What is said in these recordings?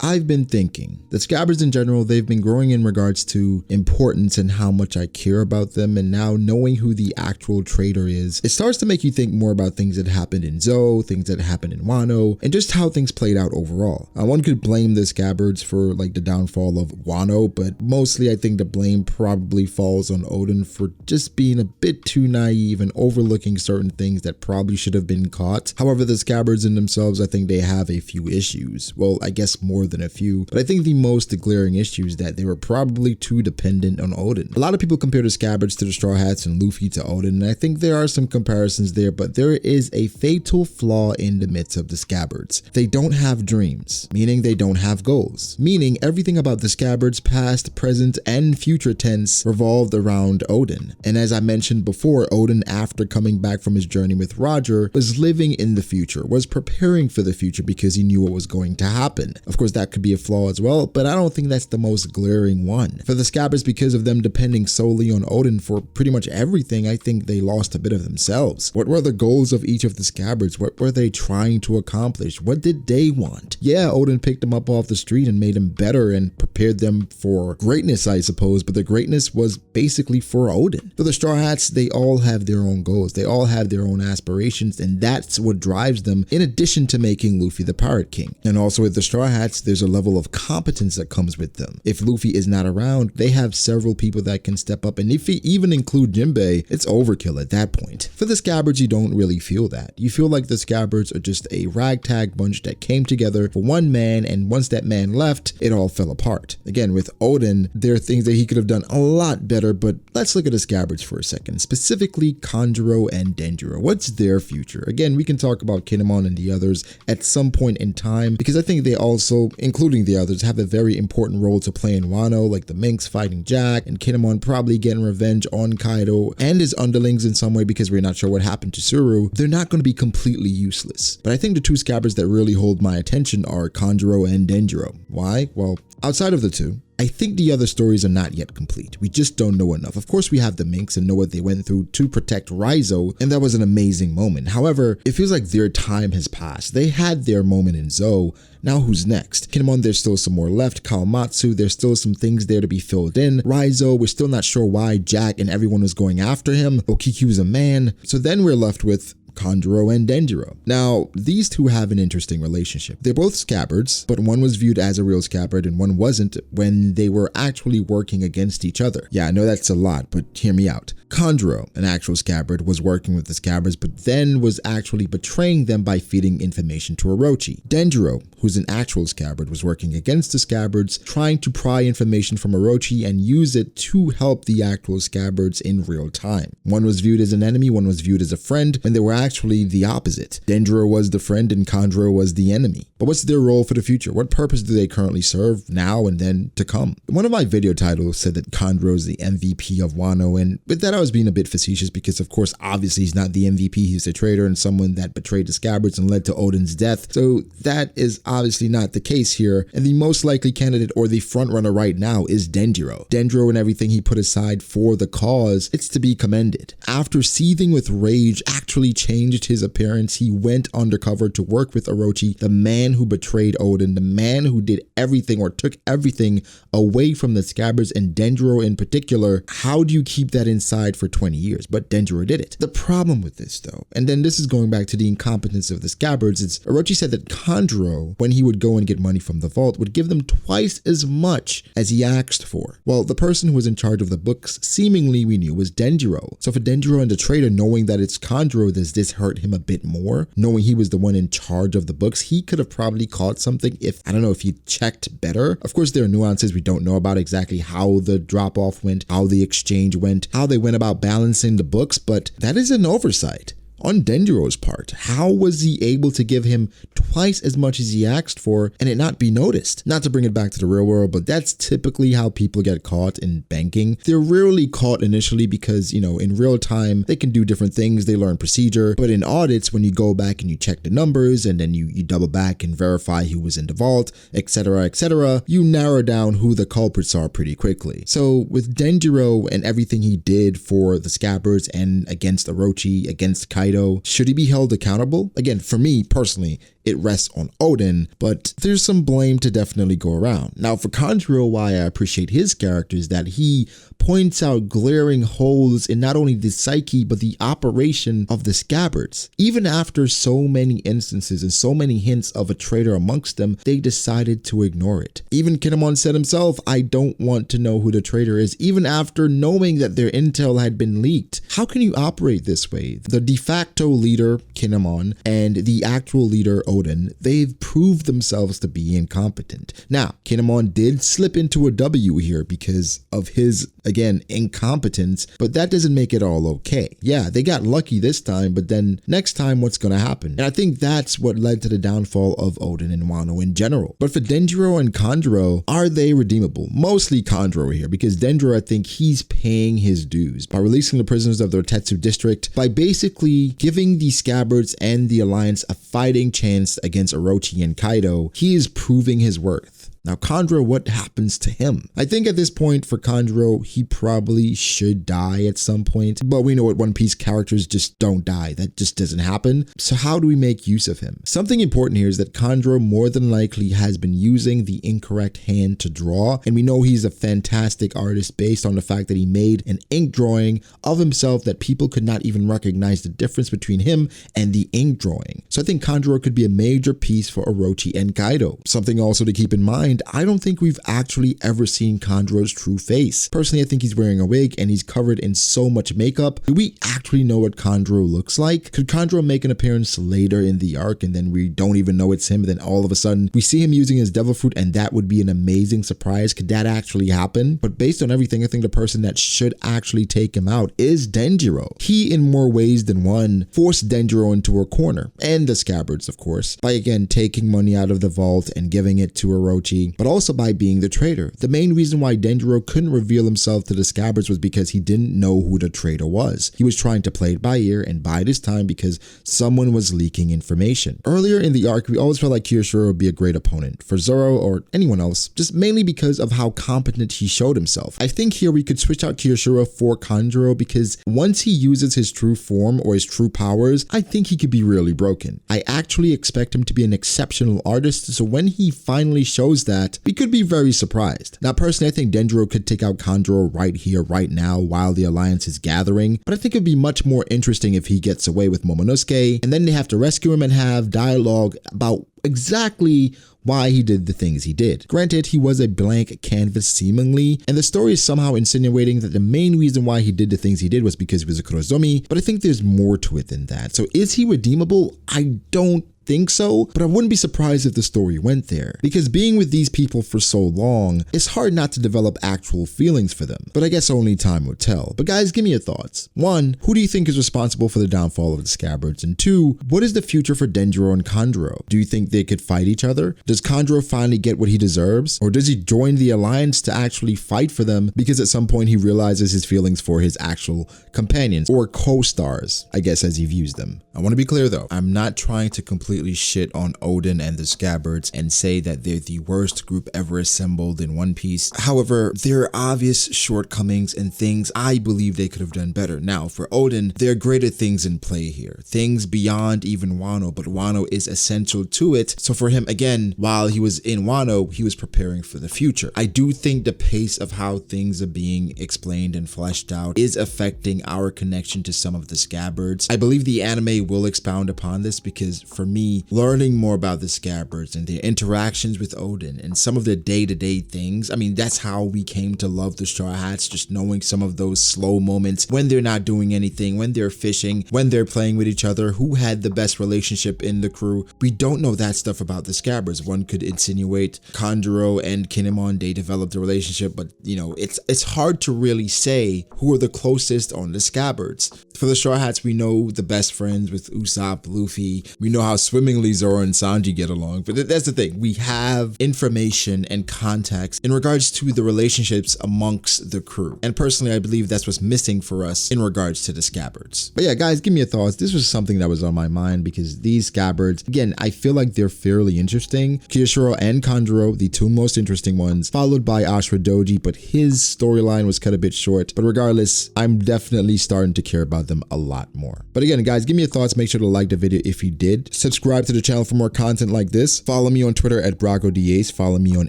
I've been thinking. The scabbards in general, they've been growing in regards to importance and how much I care about them, and now knowing who the actual traitor is, it starts to make you think more about things that happened in Zou, things that happened in Wano, and just how things played out overall. One could blame the scabbards for like the downfall of Wano, but mostly I think the blame probably falls on Oden for just being a bit too naive and overlooking certain things that probably should have been caught. However, the scabbards in themselves, I think they have a few issues. Well, I guess more than a few, but I think the most glaring issue is that they were probably too dependent on Oden. A lot of people compare the scabbards to the Straw Hats and Luffy to Oden, and I think there are some comparisons there, but there is a fatal flaw in the midst of the scabbards. They don't have dreams, meaning they don't have goals, meaning everything about the scabbards, past, present, and future tense, revolved around Oden. And as I mentioned before, Oden, after coming back from his journey with Roger, was living in the future, was preparing for the future because he knew what was going to happen. Of course, that could be a flaw as well, but I don't think that's the most glaring one. For the scabbards, because of them depending solely on Oden for pretty much everything, I think they lost a bit of themselves. What were the goals of each of the scabbards? What were they trying to accomplish? What did they want? Yeah, Oden picked them up off the street and made them better and prepared them for greatness, I suppose, but the greatness was basically for Oden. For the Straw Hats, they all have their own goals. They all have their own aspirations, and that's what drives them, in addition to making Luffy the Pirate King. And also with the Straw Hats, there's a level of competence that comes with them. If Luffy is not around, they have several people that can step up, and if you even include Jinbei, it's overkill at that point. For the scabbards, you don't really feel that. You feel like the scabbards are just a ragtag bunch that came together for one man, and once that man left, it all fell apart. Again, with Oden, there are things that he could have done a lot better, but let's look at the scabbards for a second, specifically Kanjuro and Denjiro. What's their future? Again, we can talk about Kinemon and the others at some point in time, because I think they also, including the others, have a very important role to play in Wano, like the Minks fighting Jack, and Kinemon probably getting revenge on Kaido and his underlings in some way because we're not sure what happened to Suru. They're not going to be completely useless. But I think the two scabbards that really hold my attention are Kanjuro and Denjiro. Why? Well, outside of the two, I think the other stories are not yet complete. We just don't know enough. Of course, we have the Minks and know what they went through to protect Raizo, and that was an amazing moment. However, it feels like their time has passed. They had their moment in Zou. Now who's next? Kinemon, there's still some more left. Kawamatsu, there's still some things there to be filled in. Raizo, we're still not sure why Jack and everyone was going after him. Okikyu's a man. So then we're left with Kanjuro and Denjiro. Now, these two have an interesting relationship. They're both scabbards, but one was viewed as a real scabbard and one wasn't when they were actually working against each other. Yeah, I know that's a lot, but hear me out. Kanjuro, an actual scabbard, was working with the scabbards, but then was actually betraying them by feeding information to Orochi. Denjiro, who's an actual scabbard, was working against the scabbards, trying to pry information from Orochi and use it to help the actual scabbards in real time. One was viewed as an enemy, one was viewed as a friend, when they were actually the opposite. Denjiro was the friend and Kanjuro was the enemy. But what's their role for the future? What purpose do they currently serve now and then to come? One of my video titles said that Kanjuro is the MVP of Wano, and with that I was being a bit facetious because of course obviously he's not the MVP, he's a traitor and someone that betrayed the scabbards and led to Oden's death. So that is obviously not the case here, and the most likely candidate or the front runner right now is Denjiro. Denjiro and everything he put aside for the cause, it's to be commended. After seething with rage, actually changed his appearance. He went undercover to work with Orochi, the man who betrayed Oden, the man who did everything or took everything away from the scabbards, and Denjiro in particular. How do you keep that inside for 20 years? But Denjiro did it. The problem with this though, and then this is going back to the incompetence of the scabbards, is Orochi said that Kanjuro, when he would go and get money from the vault, would give them twice as much as he asked for. Well, the person who was in charge of the books, seemingly we knew, was Denjiro. So for Denjiro and the traitor, knowing that it's Kanjuro, does this hurt him a bit more? Knowing he was the one in charge of the books, he could have probably caught something if, I don't know, if he checked better. Of course, there are nuances we don't know about exactly how the drop-off went, how the exchange went, how they went about balancing the books, but that is an oversight on Denjiro's part. How was he able to give him twice as much as he asked for and it not be noticed? Not to bring it back to the real world, but that's typically how people get caught in banking. They're rarely caught initially because, you know, in real time, they can do different things, they learn procedure, but in audits, when you go back and you check the numbers and then you double back and verify who was in the vault, etc., you narrow down who the culprits are pretty quickly. So with Denjiro and everything he did for the scabbards and against Orochi, against Kaido, should he be held accountable? Again, for me personally, it rests on Oden, but there's some blame to definitely go around. Now for Kanjuro, why I appreciate his character is that he points out glaring holes in not only the psyche but the operation of the scabbards. Even after so many instances and so many hints of a traitor amongst them, they decided to ignore it. Even Kinemon said himself, I don't want to know who the traitor is, even after knowing that their intel had been leaked. How can you operate this way? The de facto leader, Kinemon, and the actual leader, Oden, they've proved themselves to be incompetent. Now, Kinemon did slip into a W here because of his, again, incompetence, but that doesn't make it all okay. Yeah, they got lucky this time, but then next time what's going to happen? And I think that's what led to the downfall of Oden and Wano in general. But for Denjiro and Kanjuro, are they redeemable? Mostly Kanjuro here, because Denjiro, I think he's paying his dues by releasing the prisoners of the Rotetsu district, by basically giving the scabbards and the Alliance a fighting chance against Orochi and Kaido. He is proving his worth. Now Kanjuro, what happens to him? I think at this point for Kanjuro, he probably should die at some point, but we know what One Piece characters just don't die. That just doesn't happen. So how do we make use of him? Something important here is that Kanjuro more than likely has been using the incorrect hand to draw, and we know he's a fantastic artist based on the fact that he made an ink drawing of himself that people could not even recognize the difference between him and the ink drawing. So I think Kanjuro could be a major piece for Orochi and Kaido. Something also to keep in mind, I don't think we've actually ever seen Kanjuro's true face. Personally, I think he's wearing a wig and he's covered in so much makeup. Do we actually know what Kanjuro looks like? Could Kanjuro make an appearance later in the arc and then we don't even know it's him, and then all of a sudden we see him using his devil fruit, and that would be an amazing surprise? Could that actually happen? But based on everything, I think the person that should actually take him out is Denjiro. He, in more ways than one, forced Denjiro into a corner, and the scabbards, of course, by again taking money out of the vault and giving it to Orochi, but also by being the traitor. The main reason why Denjiro couldn't reveal himself to the scabbards was because he didn't know who the traitor was. He was trying to play it by ear and bide his time because someone was leaking information. Earlier in the arc, we always felt like Kiyoshiro would be a great opponent for Zoro or anyone else, just mainly because of how competent he showed himself. I think here we could switch out Kiyoshiro for Kanjuro because once he uses his true form or his true powers, I think he could be really broken. I actually expect him to be an exceptional artist, so when he finally shows that, we could be very surprised. Now personally, I think Denjiro could take out Kanjuro right here, right now, while the Alliance is gathering, but I think it'd be much more interesting if he gets away with Momonosuke, and then they have to rescue him and have dialogue about exactly why he did the things he did. Granted, he was a blank canvas seemingly, and the story is somehow insinuating that the main reason why he did the things he did was because he was a Kurozomi, but I think there's more to it than that. So is he redeemable? I don't think so, but I wouldn't be surprised if the story went there, because being with these people for so long, it's hard not to develop actual feelings for them, but I guess only time will tell. But guys, give me your thoughts. 1, who do you think is responsible for the downfall of the scabbards? And 2, what is the future for Denjiro and Kanjuro? Do you think they could fight each other? Does Kanjuro finally get what he deserves? Or does he join the Alliance to actually fight for them because at some point he realizes his feelings for his actual companions, or co-stars, I guess, as he views them? I want to be clear though, I'm not trying to completely shit on Oden and the scabbards and say that they're the worst group ever assembled in One Piece. However, there are obvious shortcomings and things I believe they could have done better. Now, for Oden, there are greater things in play here, things beyond even Wano, but Wano is essential to it. So for him, again, while he was in Wano, he was preparing for the future. I do think the pace of how things are being explained and fleshed out is affecting our connection to some of the scabbards. I believe the anime will expound upon this because for me, learning more about the scabbards and their interactions with Oden and some of the day-to-day things, I mean, that's how we came to love the Straw Hats, just knowing some of those slow moments when they're not doing anything, when they're fishing, when they're playing with each other, who had the best relationship in the crew. We don't know that stuff about the scabbards. One could insinuate Kanjuro and Kinemon, they developed a relationship, but you know, it's hard to really say who are the closest on the scabbards. For the Straw Hats, we know the best friends with Usopp, Luffy. We know how swimmingly Zoro and Sanji get along, but that's the thing. We have information and context in regards to the relationships amongst the crew. And personally, I believe that's what's missing for us in regards to the scabbards. But yeah, guys, give me your thoughts. This was something that was on my mind because these scabbards, again, I feel like they're fairly interesting. Kiyoshiro and Kanjuro, the two most interesting ones, followed by Ashura Doji, but his storyline was cut a bit short. But regardless, I'm definitely starting to care about about them a lot more. But again, guys, give me your thoughts. Make sure to like the video if you did. Subscribe to the channel for more content like this. Follow me on Twitter at BragoDAce. Follow me on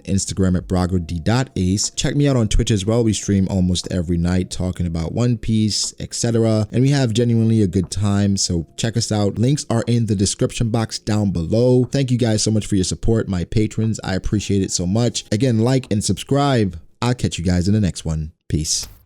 Instagram at BragoD.Ace. Check me out on Twitch as well. We stream almost every night talking about One Piece, etc. And we have genuinely a good time. So check us out. Links are in the description box down below. Thank you guys so much for your support, my patrons. I appreciate it so much. Again, like and subscribe. I'll catch you guys in the next one. Peace.